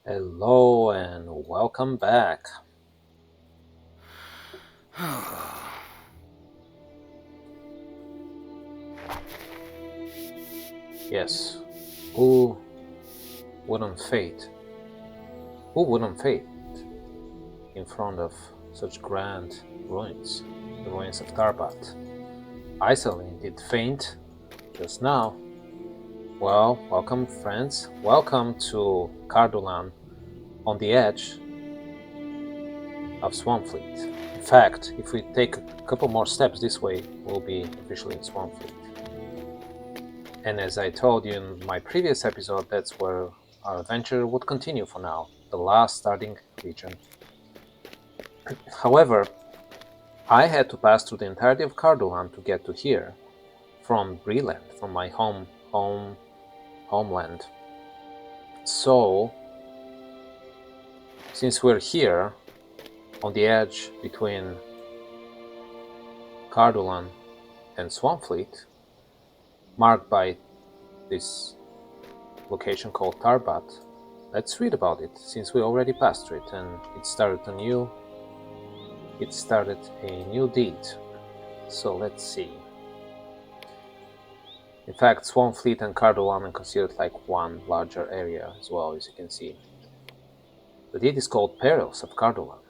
Hello and welcome back. Yes, who wouldn't fade? Who wouldn't fade in front of such grand ruins? The ruins of Tarbat. I certainly did faint just now. Well, welcome friends. Welcome to Cardolan on the edge of Swampfleet. In fact, if we take a couple more steps this way, we'll be officially in Swampfleet. And as I told you in my previous episode, that's where our adventure would continue for now, the last starting region. However, I had to pass through the entirety of Cardolan to get to here, from Breland, from my homeland. So, since we're here, on the edge between Cardolan and Swampfleet, marked by this location called Tarbat, let's read about it, since we already passed through it and it started a new deed. So let's see. In fact, Swampfleet and Cardolan are considered like one larger area as well, as you can see. The deed is called Perils of Cardolan.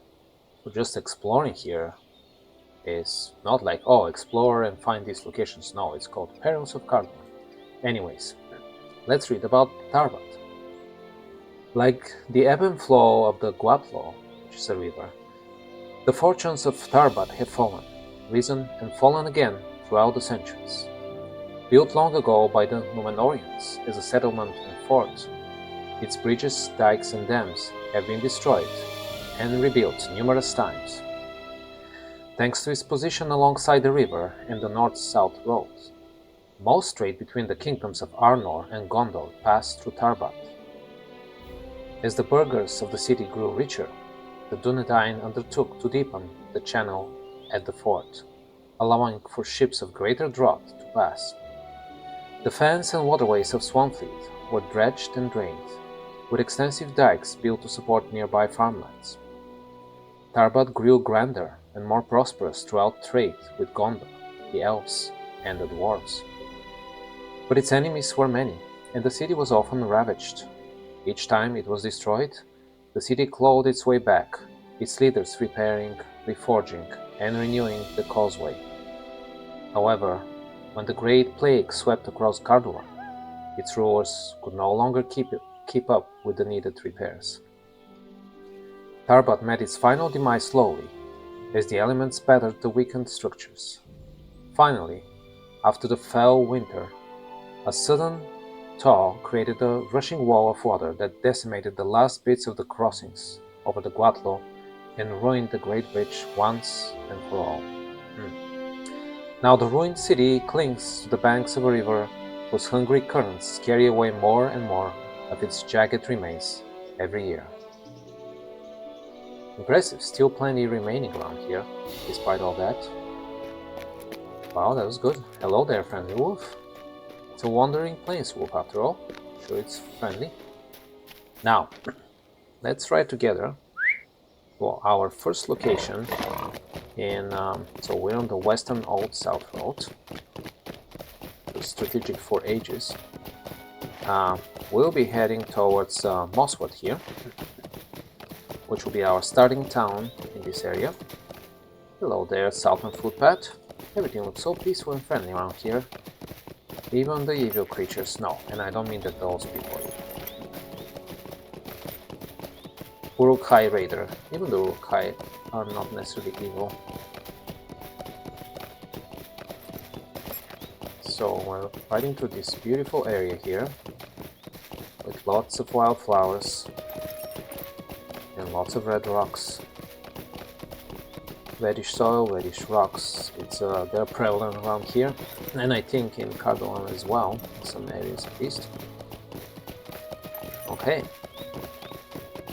So just exploring here is not like, oh, explore and find these locations. No, it's called Perils of Cardolan. Anyways, let's read about Tarbat. Like the ebb and flow of the Guatlo, which is a river, the fortunes of Tarbat have fallen, risen and fallen again throughout the centuries. Built long ago by the Númenóreans as a settlement and fort, its bridges, dikes and dams have been destroyed and rebuilt numerous times. Thanks to its position alongside the river and the north-south road, most trade between the kingdoms of Arnor and Gondor passed through Tarbat. As the burghers of the city grew richer, the Dunedain undertook to deepen the channel at the fort, allowing for ships of greater draught to pass. The fens and waterways of Swampfleet were dredged and drained, with extensive dikes built to support nearby farmlands. Tarbat grew grander and more prosperous throughout trade with Gondor, the elves, and the dwarves. But its enemies were many, and the city was often ravaged. Each time it was destroyed, the city clawed its way back, its leaders repairing, reforging, and renewing the causeway. However, when the Great Plague swept across Cardolan, its rulers could no longer keep up with the needed repairs. Tarbat met its final demise slowly, as the elements battered the weakened structures. Finally, after the fell winter, a sudden thaw created a rushing wall of water that decimated the last bits of the crossings over the Guatlo and ruined the Great Bridge once and for all. Now the ruined city clings to the banks of a river whose hungry currents carry away more and more of its jagged remains every year. Impressive, still plenty remaining around here, despite all that. Wow, that was good. Hello there, friendly wolf. It's a wandering plains wolf after all. Sure, it's friendly. Now, let's ride together to our first location so we're on the western Old South Road. Strategic for ages. We'll be heading towards Mosswood here, which will be our starting town in this area. Hello there, Southern Footpath. Everything looks so peaceful and friendly around here. Even the evil creatures, no, and I don't mean that those people. Uruk-hai Raider, even the Uruk-hai are not necessarily evil. So we're riding through this beautiful area here, with lots of wildflowers and lots of red rocks. Reddish soil, reddish rocks, they're prevalent around here, and I think in Cardolan as well, in some areas at least. Okay,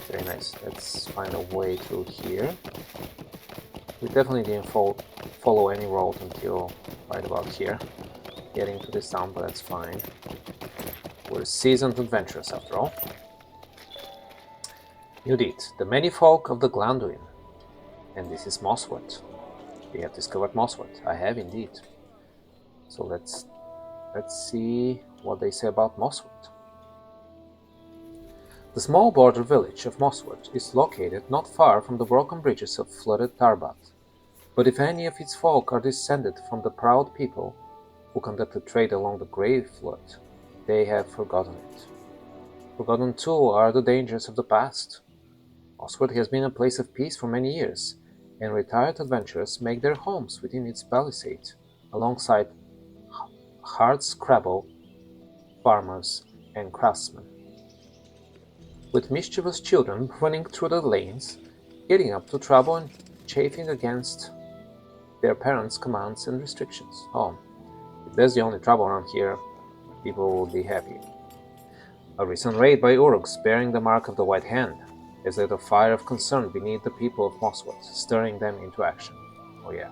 very nice. Let's find a way through here. We definitely didn't follow any road until right about here, getting to this town, but that's fine. We're seasoned adventurers after all. You did. The many folk of the Glanduin. And this is Mosswood. We have discovered Mosswood. I have indeed. So let's see what they say about Mosswood. The small border village of Mosswood is located not far from the broken bridges of flooded Tarbat. But if any of its folk are descended from the proud people who conducted trade along the Grey Flood, they have forgotten it. Forgotten too are the dangers of the past. Mosswood has been a place of peace for many years, and retired adventurers make their homes within its palisades, alongside hardscrabble farmers and craftsmen, with mischievous children running through the lanes, getting up to trouble and chafing against their parents' commands and restrictions. Oh, if there's the only trouble around here, people will be happy. A recent raid by Uruks bearing the mark of the White Hand has lit a fire of concern beneath the people of Mosswood, stirring them into action. Oh yeah.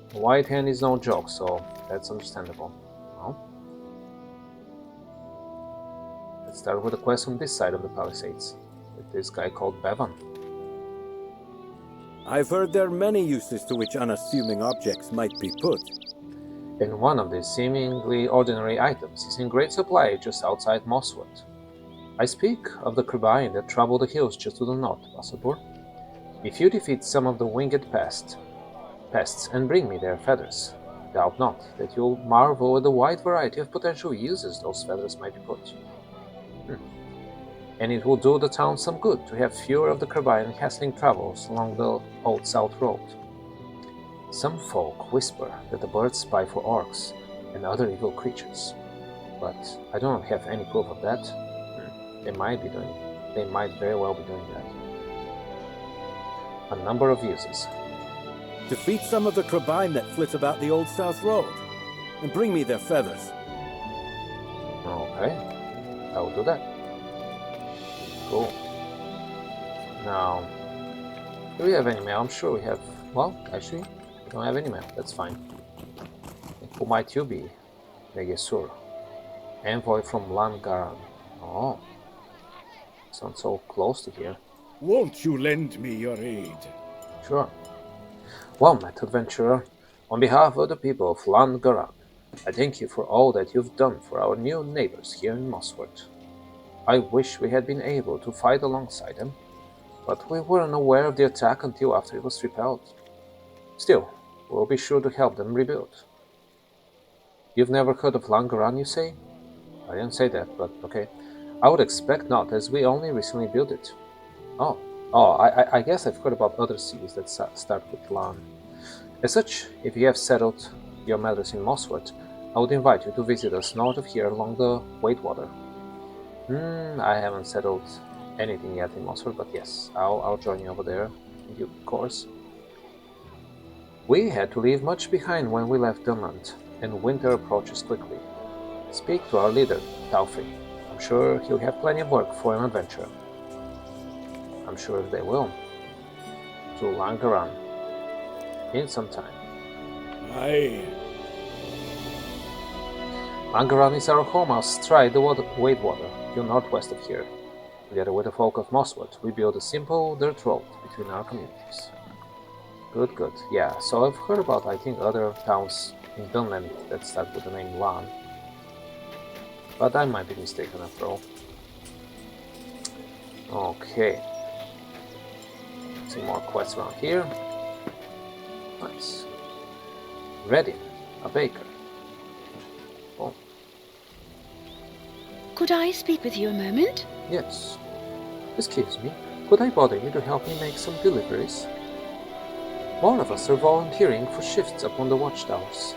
The White Hand is no joke, so that's understandable. Well, let's start with a quest on this side of the palisades, with this guy called Bevan. I've heard there are many uses to which unassuming objects might be put. And one of these seemingly ordinary items is in great supply just outside Mosswood. I speak of the Cribine that trouble the hills just to the north, Wasserburg. If you defeat some of the winged pests and bring me their feathers, doubt not that you'll marvel at the wide variety of potential uses those feathers might be put. And it will do the town some good to have fewer of the Cribine hassling travels along the Old South Road. Some folk whisper that the birds spy for orcs and other evil creatures, but I don't have any proof of that. They might very well be doing that. A number of uses. Defeat some of the Crabine that flit about the Old South Road, and bring me their feathers. Okay, I will do that. Cool. Now, do we have any mail? I'm sure we have. Well, actually, we don't have any mail. That's fine. Who might you be? Negesur. Envoy from Langaran. Oh. Sounds so close to here. Won't you lend me your aid? Sure. Well met, adventurer. On behalf of the people of Langaran, I thank you for all that you've done for our new neighbors here in Mosswood. I wish we had been able to fight alongside them, but we weren't aware of the attack until after it was repelled. Still, we'll be sure to help them rebuild. You've never heard of Langaran, you say? I didn't say that, but okay. I would expect not, as we only recently built it. Oh, I guess I've heard about other cities that start with Lan. As such, if you have settled your matters in Mosswood, I would invite you to visit us north of here along the Waitwater. I haven't settled anything yet in Mosswood, but yes, I'll join you over there in due course. We had to leave much behind when we left Dunland, and winter approaches quickly. Speak to our leader, Taufri. I'm sure he'll have plenty of work for an adventurer. I'm sure they will. To Langaran. In some time. Aye. Langaran is our home astride the Waitwater, due northwest of here. Together with the folk of Mosswood, we build a simple dirt road between our communities. Good. Yeah, so I've heard about, I think, other towns in Dunland that start with the name Lan. But I might be mistaken after all. Okay. Some more quests around here. Nice. Reddin, a baker. Oh. Could I speak with you a moment? Yes. Excuse me, could I bother you to help me make some deliveries? More of us are volunteering for shifts upon the watchtowers.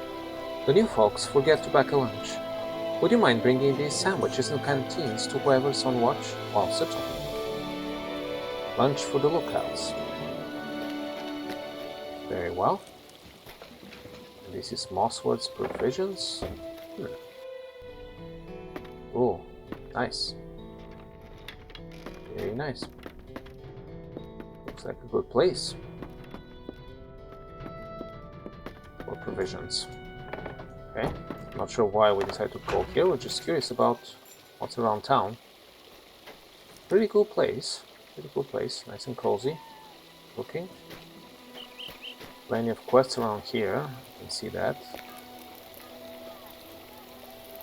The new folks forget to pack a lunch. Would you mind bringing these sandwiches and canteens to whoever's on watch? Well, certainly. Lunch for the lookouts. Very well. And this is Mosswood's provisions. Oh, nice. Very nice. Looks like a good place for provisions. Okay. Not sure why we decided to go here. We're just curious about what's around town. Pretty cool place. Pretty cool place, nice and cozy looking. Plenty of quests around here, you can see that.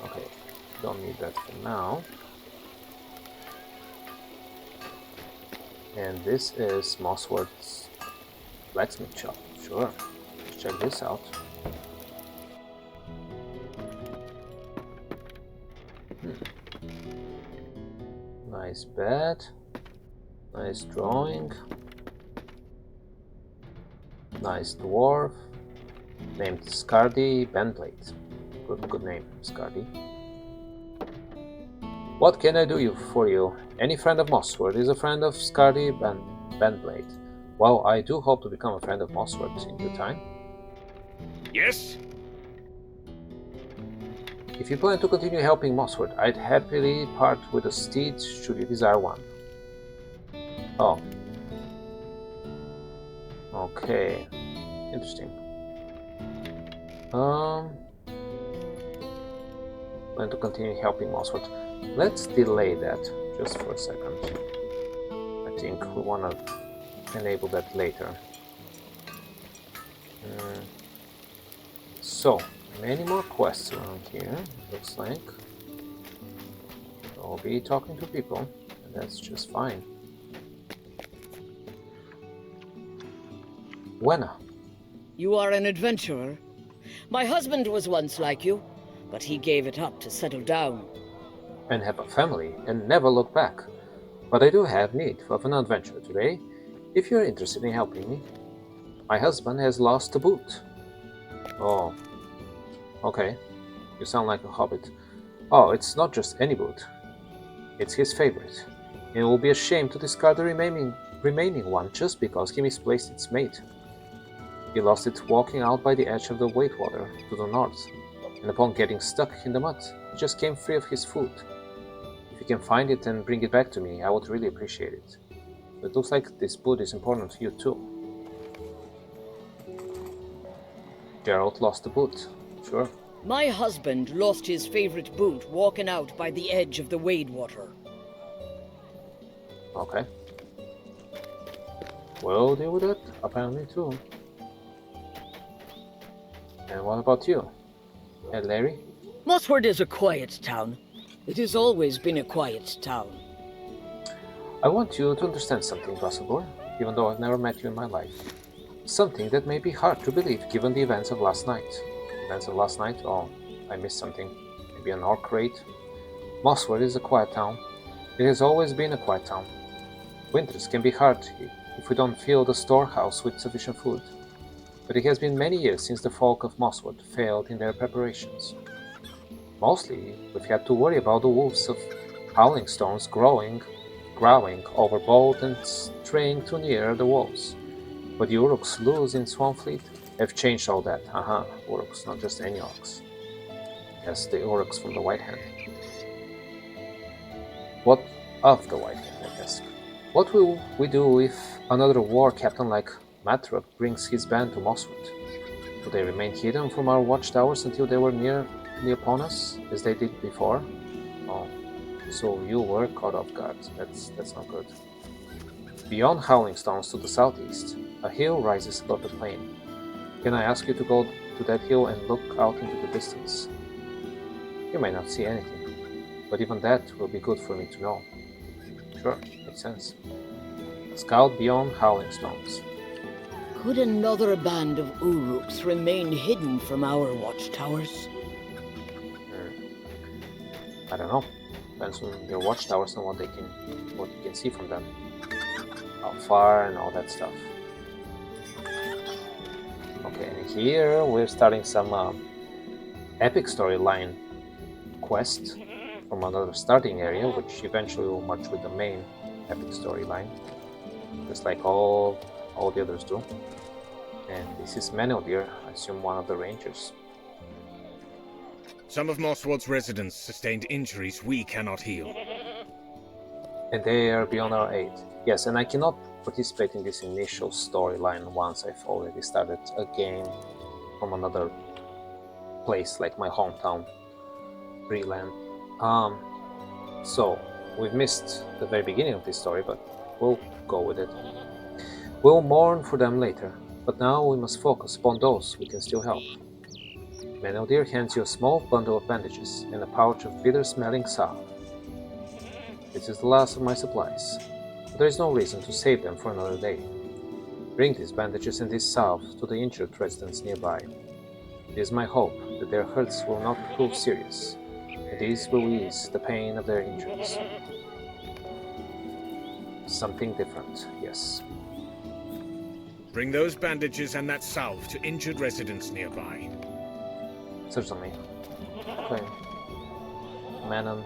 Okay, don't need that for now. And this is Mossword's blacksmith shop. Sure, let's check this out. Nice bed, nice drawing, nice dwarf, named Scardy Benblade. Good name, Scardy. What can I do for you? Any friend of Mossword is a friend of Scardy Benblade. Well, I do hope to become a friend of Mossword in due time. Yes? If you plan to continue helping Mossword, I'd happily part with a steed should you desire one. Oh. Okay. Interesting. Plan to continue helping Mossword. Let's delay that just for a second. I think we want to enable that later. So, many more quests around here, looks like. I'll be talking to people, and that's just fine. Wenna. You are an adventurer. My husband was once like you, but he gave it up to settle down. And have a family, and never look back. But I do have need of an adventure today, if you're interested in helping me. My husband has lost a boot. Oh. Okay. You sound like a hobbit. Oh, it's not just any boot. It's his favorite. It will be a shame to discard the remaining one just because he misplaced its mate. He lost it walking out by the edge of the Waitwater to the north, and upon getting stuck in the mud, he just came free of his food. If you can find it and bring it back to me, I would really appreciate it. It looks like this boot is important to you too. Gerald lost the boot. Sure. My husband lost his favorite boot walking out by the edge of the Wadewater. Okay. We'll deal with it, apparently too. And what about you? And Larry? Mossword is a quiet town. It has always been a quiet town. I want you to understand something, Dusselor, even though I've never met you in my life. Something that may be hard to believe given the events of last night. Events of last night? Oh, I missed something. Maybe an orc raid? Mossword is a quiet town. It has always been a quiet town. Winters can be hard if we don't fill the storehouse with sufficient food. But it has been many years since the folk of Mossword failed in their preparations. Mostly, we've had to worry about the wolves of Howling Stones growling over bold and straying too near the walls. But the Uruks loose in Swanfleet have changed all that. Haha, Uruks, not just any orcs. Yes, the Uruks from the White Hand. What of the White Hand, I guess? What will we do if another war captain like Matruk brings his band to Mosswood? Will they remain hidden from our watchtowers until they were nearly upon us, as they did before? Oh, so you were caught off guard. That's not good. Beyond Howling Stones to the southeast, a hill rises above the plain. Can I ask you to go to that hill and look out into the distance? You may not see anything, but even that will be good for me to know. Sure, makes sense. Scout beyond Howling Stones. Could another band of Uruks remain hidden from our watchtowers? I don't know. Depends on their watchtowers and what you can see from them. How far and all that stuff. Okay, here we're starting some epic storyline quest from another starting area, which eventually will merge with the main epic storyline, just like all the others do. And this is Meneldir, I assume one of the rangers. Some of Mossword's residents sustained injuries we cannot heal. And they are beyond our aid. Yes, and I cannot participate in this initial storyline once I've already started a game from another place, like my hometown, Breland. So, We've missed the very beginning of this story, but we'll go with it. We'll mourn for them later, but now we must focus upon those we can still help. Meneldir hands you a small bundle of bandages and a pouch of bitter-smelling salve. This is the last of my supplies, but there is no reason to save them for another day. Bring these bandages and this salve to the injured residents nearby. It is my hope that their hurts will not prove serious, and these will ease the pain of their injuries. Something different, yes. Bring those bandages and that salve to injured residents nearby. Certainly. Okay. Manon.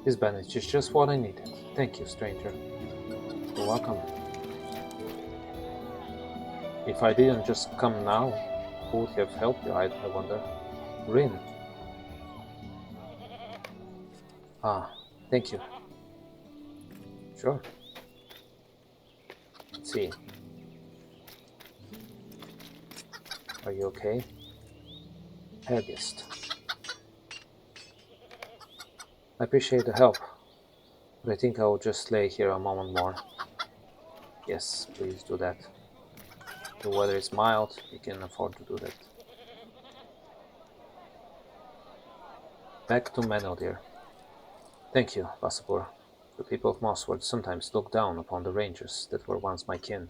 This bandage is just what I needed. Thank you, stranger. You're welcome. If I didn't just come now, who would have helped you, I wonder? Rin. Ah, thank you. Sure. Let's see. Are you okay? Hergest. I appreciate the help, but I think I will just lay here a moment more. Yes, please do that. The weather is mild, you can afford to do that. Back to Meneldir. Thank you, Vasapur. The people of Mosswood sometimes look down upon the rangers that were once my kin,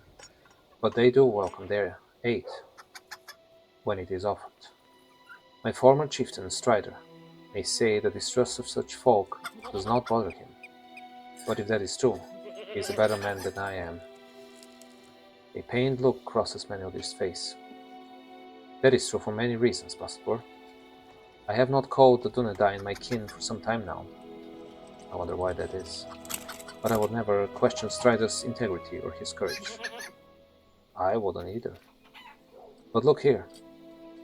but they do welcome their aid when it is offered. My former chieftain, Strider, may say the distrust of such folk does not bother him, but if that is true, he is a better man than I am. A pained look crosses Meneldir's face. That is true for many reasons, Vasapur. I have not called the Dunedain my kin for some time now. I wonder why that is. But I would never question Strider's integrity or his courage. I wouldn't either. But look here.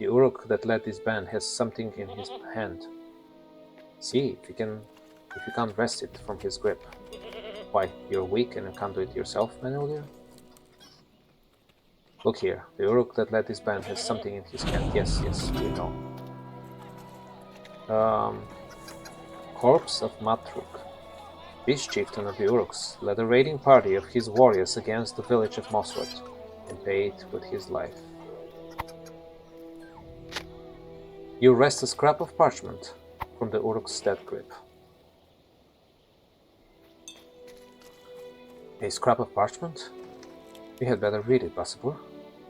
The Uruk that led this band has something in his hand. See if you can't wrest it from his grip. Why, you're weak and you can't do it yourself, Meneldir? Look here. The Uruk that led this band has something in his hand. Yes, we know. Corpse of Matruk. This chieftain of the Uruks led a raiding party of his warriors against the village of Mosswood and paid with his life. You wrest a scrap of parchment from the Uruk's death grip. A scrap of parchment? We had better read it, Vasapur.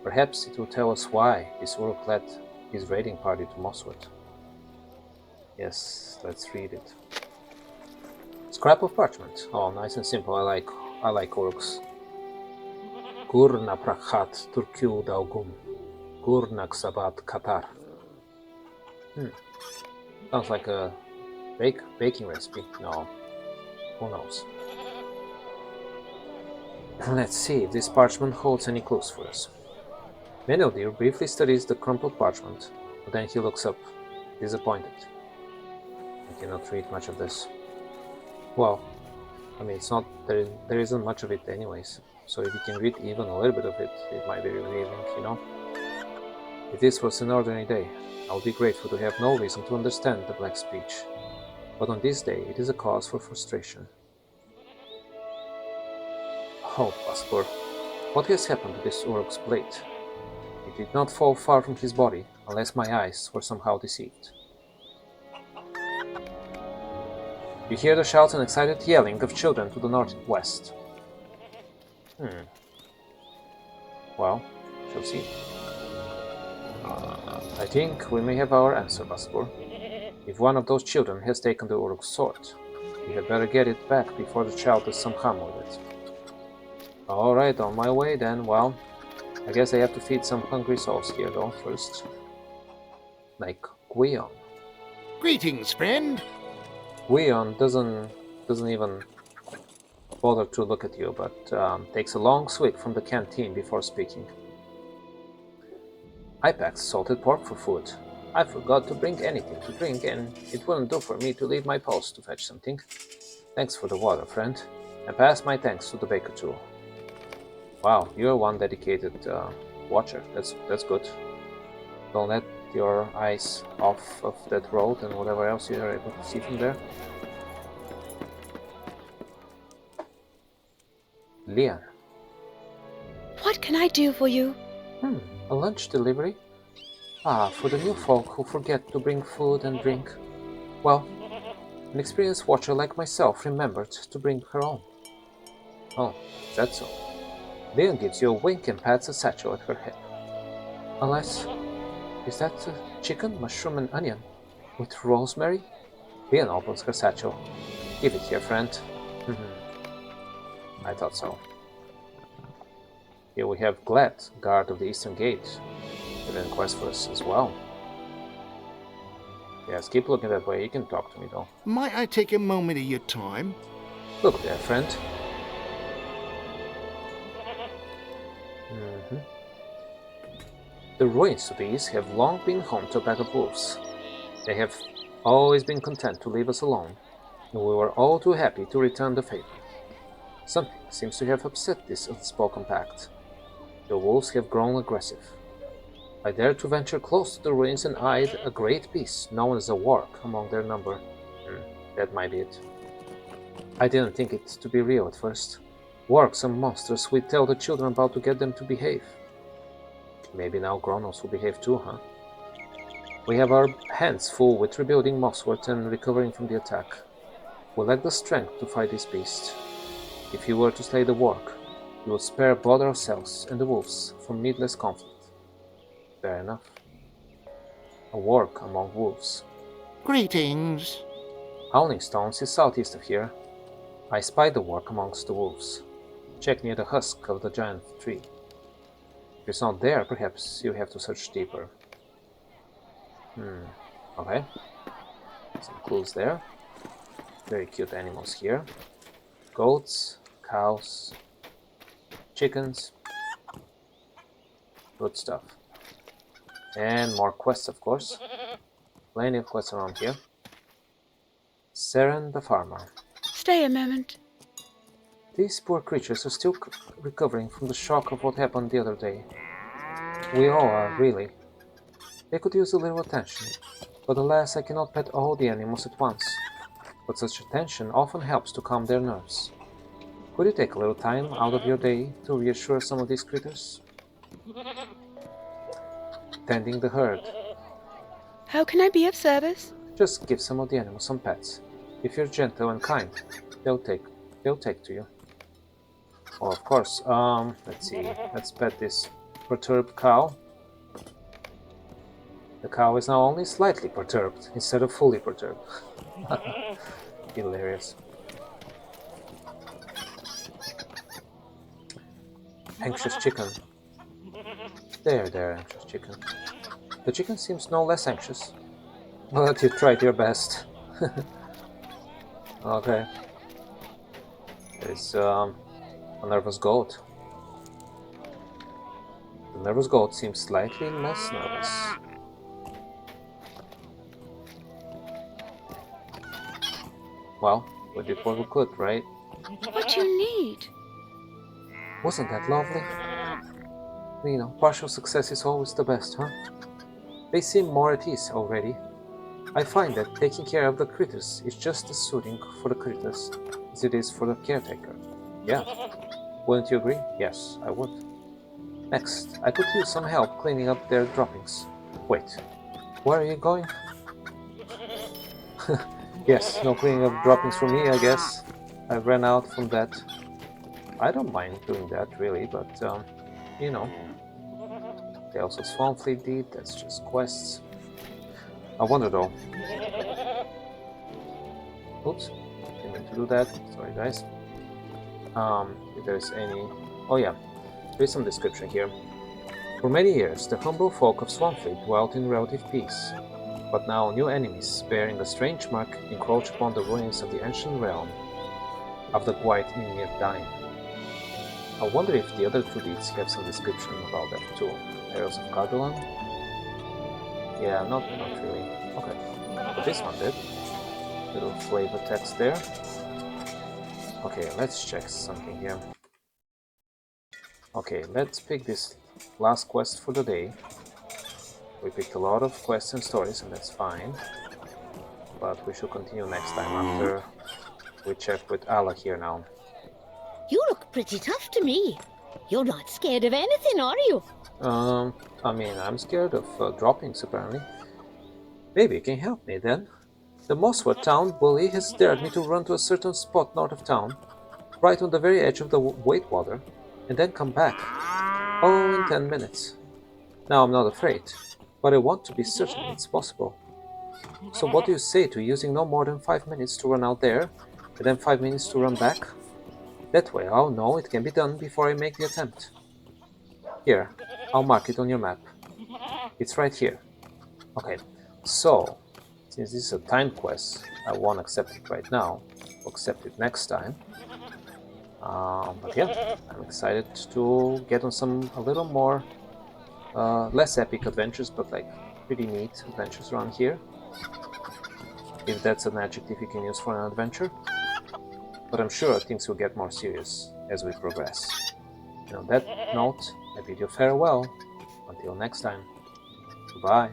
Perhaps it will tell us why this Uruk led his raiding party to Mosswood. Yes, let's read it. Scrap of parchment. Oh, nice and simple. I like Uruks. Gurna prakhat turkyu daugum. Gurnak sabat katar. Sounds like a baking recipe. No. Who knows? Let's see if this parchment holds any clues for us. Meneldir briefly studies the crumpled parchment, but then he looks up, disappointed. I cannot read much of this. Well, I mean, it's not there isn't much of it anyways. So if you can read even a little bit of it, it might be relieving, you know. If this was an ordinary day, I would be grateful to have no reason to understand the black speech. But on this day, it is a cause for frustration. Oh, Vasapur, what has happened to this Uruk's blade? It did not fall far from his body, unless my eyes were somehow deceived. You hear the shouts and excited yelling of children to the northwest. Well, shall see. I think we may have our answer, Vasapur. If one of those children has taken the Uruk's sword, we had better get it back before the child does some harm with it. Alright, on my way then. Well, I guess I have to feed some hungry souls here though first. Like Gwion. Greetings, friend. Gwion doesn't even bother to look at you, but takes a long swig from the canteen before speaking. I packed salted pork for food. I forgot to bring anything to drink, and it wouldn't do for me to leave my post to fetch something. Thanks for the water, friend, and pass my thanks to the baker too. Wow, you're one dedicated watcher. That's good. Don't let your eyes off of that road and whatever else you are able to see from there. Leon. What can I do for you? A lunch delivery? Ah, for the new folk who forget to bring food and drink. Well, an experienced watcher like myself remembered to bring her own. Oh, is that so? Leon gives you a wink and pats a satchel at her hip. Unless, is that chicken, mushroom, and onion with rosemary? Leon opens her satchel. Give it here, friend. I thought so. Here we have Glad, guard of the Eastern Gate. With an quest for us as well. Yes, keep looking that way. You can talk to me though. Might I take a moment of your time? Look there, friend. The ruins of the East have long been home to a pack of wolves. They have always been content to leave us alone, and we were all too happy to return the favor. Something seems to have upset this unspoken pact. The wolves have grown aggressive. I dared to venture close to the ruins and eyed a great beast known as a warg among their number. That might be it. I didn't think it to be real at first. Wargs are monsters we tell the children about to get them to behave. Maybe now grown-ups will behave too, huh? We have our hands full with rebuilding Mossworth and recovering from the attack. We lack the strength to fight this beast. If you were to slay the warg, you would spare both ourselves and the wolves from needless conflict. Fair enough. A warg among wolves. Greetings. Howling Stones is southeast of here. I spied the warg amongst the wolves. Check near the husk of the giant tree. If it's not there, perhaps you have to search deeper. Okay. Some clues there. Very cute animals here. Goats, cows, chickens. Good stuff. And more quests, of course. Plenty of quests around here. Seren the farmer. Stay a moment. These poor creatures are still recovering from the shock of what happened the other day. We all are, really. They could use a little attention, but alas, I cannot pet all the animals at once. But such attention often helps to calm their nerves. Could you take a little time out of your day to reassure some of these critters? Tending the herd. How can I be of service? Just give some of the animals some pets. If you're gentle and kind, they'll take to you. Well, of course. Let's see. Let's pet this perturbed cow. The cow is now only slightly perturbed instead of fully perturbed. Hilarious. Anxious chicken. There, anxious chicken. The chicken seems no less anxious, but you tried your best. Okay. There's a nervous goat. The nervous goat seems slightly less nervous. Well, we did what we could, right? What do you need? Wasn't that lovely? You know, partial success is always the best, huh? They seem more at ease already. I find that taking care of the critters is just as soothing for the critters as it is for the caretaker. Yeah. Wouldn't you agree? Yes, I would. Next, I could use some help cleaning up their droppings. Wait, where are you going? Yes, no cleaning up droppings for me, I guess. I ran out from that. I don't mind doing that, really, but, you know. Tales of Swampfleet deed, that's just quests. I wonder though. Oops, didn't mean to do that. Sorry, guys. If there's any. Oh yeah, there's some description here. For many years, the humble folk of Swampfleet dwelt in relative peace, but now new enemies bearing a strange mark encroach upon the ruins of the ancient realm of the White Ymir Dine. I wonder if the other two deeds have some description about them too. Arrows of Cardolan? Yeah, not really. Okay, but this one did. Little flavor text there. Okay, let's check something here. Okay, let's pick this last quest for the day. We picked a lot of quests and stories, and that's fine. But we should continue next time after we check with Allah here now. You look pretty tough to me. You're not scared of anything, are you? I mean, I'm scared of droppings, apparently. Maybe you can help me, then. The Mosswood town bully has dared me to run to a certain spot north of town, right on the very edge of the water, and then come back. All in 10 minutes. Now I'm not afraid, but I want to be certain it's possible. So what do you say to using no more than 5 minutes to run out there, and then 5 minutes to run back? That way I'll know it can be done before I make the attempt. Here, I'll mark it on your map. It's right here. Okay, so, since this is a time quest, I won't accept it right now. I'll accept it next time. But yeah, I'm excited to get on some a little more less epic adventures, but like pretty neat adventures around here. If that's an adjective you can use for an adventure. But I'm sure things will get more serious as we progress. And on that note, I bid you farewell. Until next time. Goodbye.